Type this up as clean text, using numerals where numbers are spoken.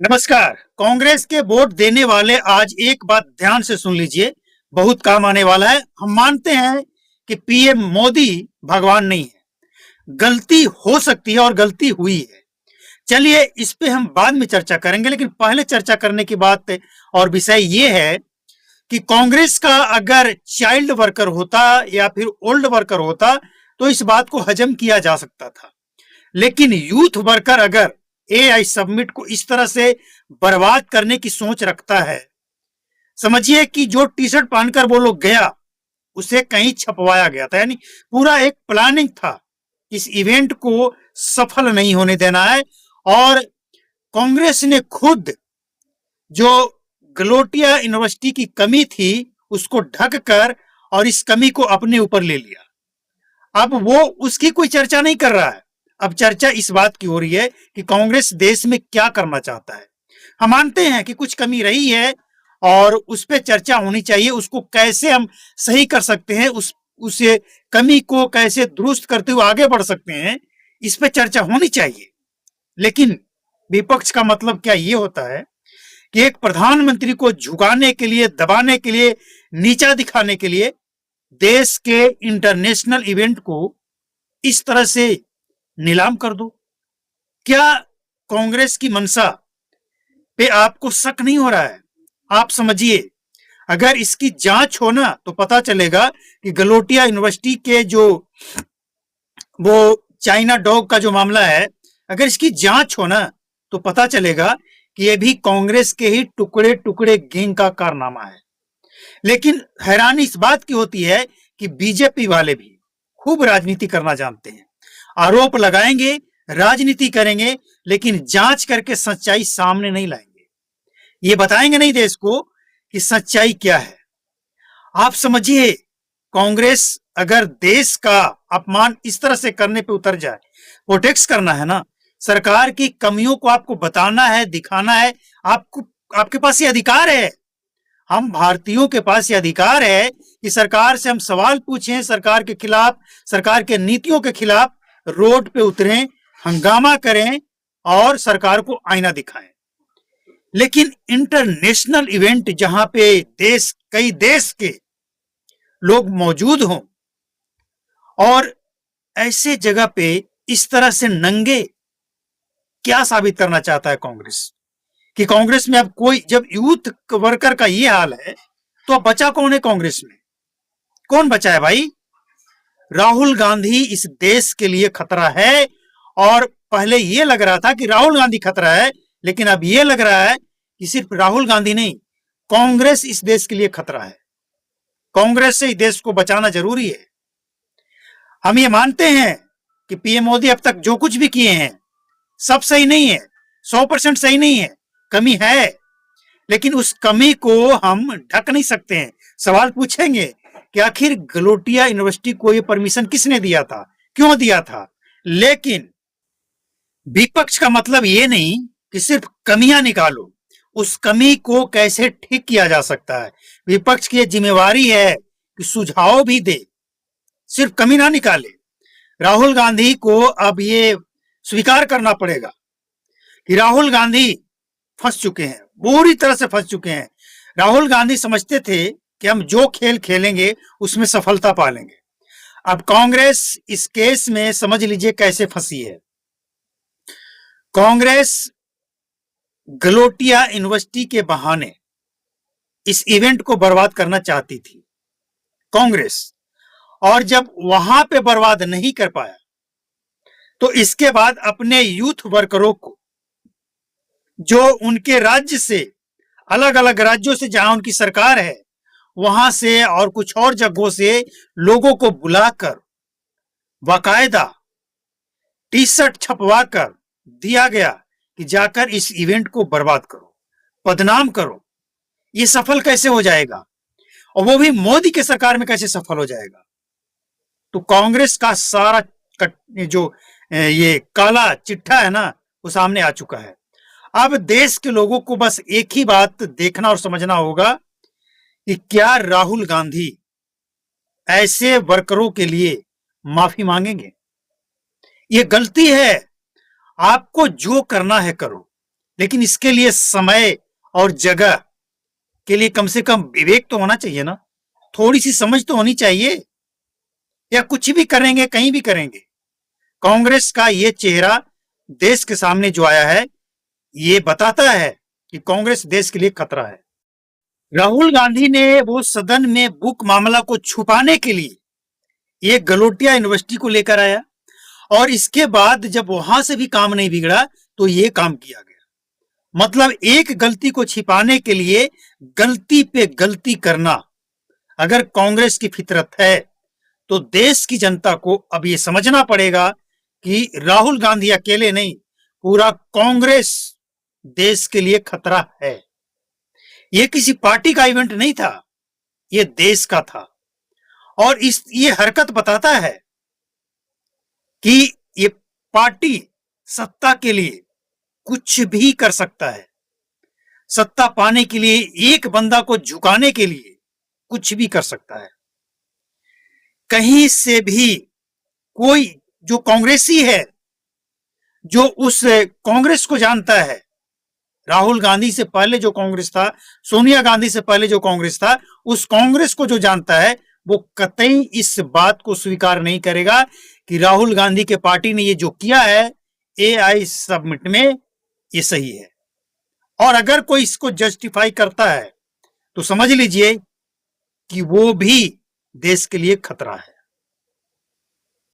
नमस्कार। कांग्रेस के वोट देने वाले आज एक बात ध्यान से सुन लीजिए, बहुत काम आने वाला है। हम मानते हैं कि पीएम मोदी भगवान नहीं है, गलती हो सकती है और गलती हुई है। चलिए इस पे हम बाद में चर्चा करेंगे, लेकिन पहले चर्चा करने की बात और विषय ये है कि कांग्रेस का अगर चाइल्ड वर्कर होता या फिर ओल्ड वर्कर होता तो इस बात को हजम किया जा सकता था, लेकिन यूथ वर्कर अगर एआई सबमिट को इस तरह से बर्बाद करने की सोच रखता है, समझिए कि जो टी शर्ट पहनकर वो लोग गया उसे कहीं छपवाया गया था, यानी पूरा एक प्लानिंग था। इस इवेंट को सफल नहीं होने देना है और कांग्रेस ने खुद जो गलोटिया यूनिवर्सिटी की कमी थी उसको ढक कर और इस कमी को अपने ऊपर ले लिया। अब वो उसकी कोई चर्चा नहीं कर रहा है। अब चर्चा इस बात की हो रही है कि कांग्रेस देश में क्या करना चाहता है। हम मानते हैं कि कुछ कमी रही है और उस पर चर्चा होनी चाहिए, उसको कैसे हम सही कर सकते हैं, उस कमी को कैसे दुरुस्त करते हुए आगे बढ़ सकते हैं, इस पर चर्चा होनी चाहिए। लेकिन विपक्ष का मतलब क्या ये होता है कि एक प्रधानमंत्री को झुकाने के लिए, दबाने के लिए, नीचा दिखाने के लिए देश के इंटरनेशनल इवेंट को इस तरह से नीलाम कर दो। क्या कांग्रेस की मंशा पे आपको शक नहीं हो रहा है? आप समझिए, अगर इसकी जांच हो ना तो पता चलेगा कि गलोटिया यूनिवर्सिटी के जो वो चाइना डॉग का जो मामला है, अगर इसकी जांच हो ना तो पता चलेगा कि ये भी कांग्रेस के ही टुकड़े टुकड़े गैंग का कारनामा है। लेकिन हैरानी इस बात की होती है कि बीजेपी वाले भी खूब राजनीति करना जानते हैं, आरोप लगाएंगे, राजनीति करेंगे, लेकिन जांच करके सच्चाई सामने नहीं लाएंगे। ये बताएंगे नहीं देश को कि सच्चाई क्या है। आप समझिए, कांग्रेस अगर देश का अपमान इस तरह से करने पे उतर जाए, प्रोटेक्ट करना है ना, सरकार की कमियों को आपको बताना है, दिखाना है, आपको आपके पास ये अधिकार है। हम भारतीयों के पास ये अधिकार है कि सरकार से हम सवाल पूछें, सरकार के खिलाफ, सरकार के नीतियों के खिलाफ रोड पे उतरें, हंगामा करें और सरकार को आईना दिखाएं। लेकिन इंटरनेशनल इवेंट जहां पे कई देश के लोग मौजूद हों और ऐसे जगह पे इस तरह से नंगे, क्या साबित करना चाहता है कांग्रेस? कि कांग्रेस में अब कोई, जब यूथ वर्कर का ये हाल है तो अब बचा कौन है कांग्रेस में? कौन बचा है भाई? राहुल गांधी इस देश के लिए खतरा है। और पहले ये लग रहा था कि राहुल गांधी खतरा है, लेकिन अब ये लग रहा है कि सिर्फ राहुल गांधी नहीं, कांग्रेस इस देश के लिए खतरा है। कांग्रेस से इस देश को बचाना जरूरी है। हम ये मानते हैं कि पीएम मोदी अब तक जो कुछ भी किए हैं सब सही नहीं है, 100% सही नहीं है, कमी है, लेकिन उस कमी को हम ढक नहीं सकते हैं। सवाल पूछेंगे कि आखिर गलोटिया यूनिवर्सिटी को ये परमिशन किसने दिया था, क्यों दिया था? लेकिन विपक्ष का मतलब ये नहीं कि सिर्फ कमियां निकालो, उस कमी को कैसे ठीक किया जा सकता है। विपक्ष की जिम्मेवारी है कि सुझाव भी दे, सिर्फ कमी ना निकाले। राहुल गांधी को अब ये स्वीकार करना पड़ेगा कि राहुल गांधी फंस चुके हैं, बुरी तरह से फंस चुके हैं। राहुल गांधी समझते थे कि हम जो खेल खेलेंगे उसमें सफलता पा लेंगे। अब कांग्रेस इस केस में समझ लीजिए कैसे फंसी है। कांग्रेस गलोटिया यूनिवर्सिटी के बहाने इस इवेंट को बर्बाद करना चाहती थी कांग्रेस, और जब वहां पे बर्बाद नहीं कर पाया तो इसके बाद अपने यूथ वर्करों को, जो उनके राज्य से, अलग अलग राज्यों से जहां उनकी सरकार है वहां से और कुछ और जगहों से लोगों को बुलाकर बाकायदा टी शर्ट छपवा कर दिया गया कि जाकर इस इवेंट को बर्बाद करो, बदनाम करो। ये सफल कैसे हो जाएगा, और वो भी मोदी के सरकार में कैसे सफल हो जाएगा? तो कांग्रेस का सारा जो ये काला चिट्ठा है ना, वो सामने आ चुका है। अब देश के लोगों को बस एक ही बात देखना और समझना होगा कि क्या राहुल गांधी ऐसे वर्करों के लिए माफी मांगेंगे? ये गलती है। आपको जो करना है करो, लेकिन इसके लिए समय और जगह के लिए कम से कम विवेक तो होना चाहिए ना, थोड़ी सी समझ तो होनी चाहिए। या कुछ भी करेंगे, कहीं भी करेंगे। कांग्रेस का ये चेहरा देश के सामने जो आया है, ये बताता है कि कांग्रेस देश के लिए खतरा है। राहुल गांधी ने वो सदन में बुक मामला को छुपाने के लिए एक गलोटिया यूनिवर्सिटी को लेकर आया, और इसके बाद जब वहां से भी काम नहीं बिगड़ा तो ये काम किया गया। मतलब एक गलती को छिपाने के लिए गलती पे गलती करना अगर कांग्रेस की फितरत है, तो देश की जनता को अब ये समझना पड़ेगा कि राहुल गांधी अकेले नहीं, पूरा कांग्रेस देश के लिए खतरा है। ये किसी पार्टी का इवेंट नहीं था, ये देश का था। और ये हरकत बताता है कि ये पार्टी सत्ता के लिए कुछ भी कर सकता है, सत्ता पाने के लिए, एक बंदा को झुकाने के लिए कुछ भी कर सकता है। कहीं से भी कोई जो कांग्रेसी है, जो उस कांग्रेस को जानता है, राहुल गांधी से पहले जो कांग्रेस था, सोनिया गांधी से पहले जो कांग्रेस था, उस कांग्रेस को जो जानता है, वो कतई इस बात को स्वीकार नहीं करेगा कि राहुल गांधी के पार्टी ने ये जो किया है एआई समिट में, ये सही है। और अगर कोई इसको जस्टिफाई करता है तो समझ लीजिए कि वो भी देश के लिए खतरा है।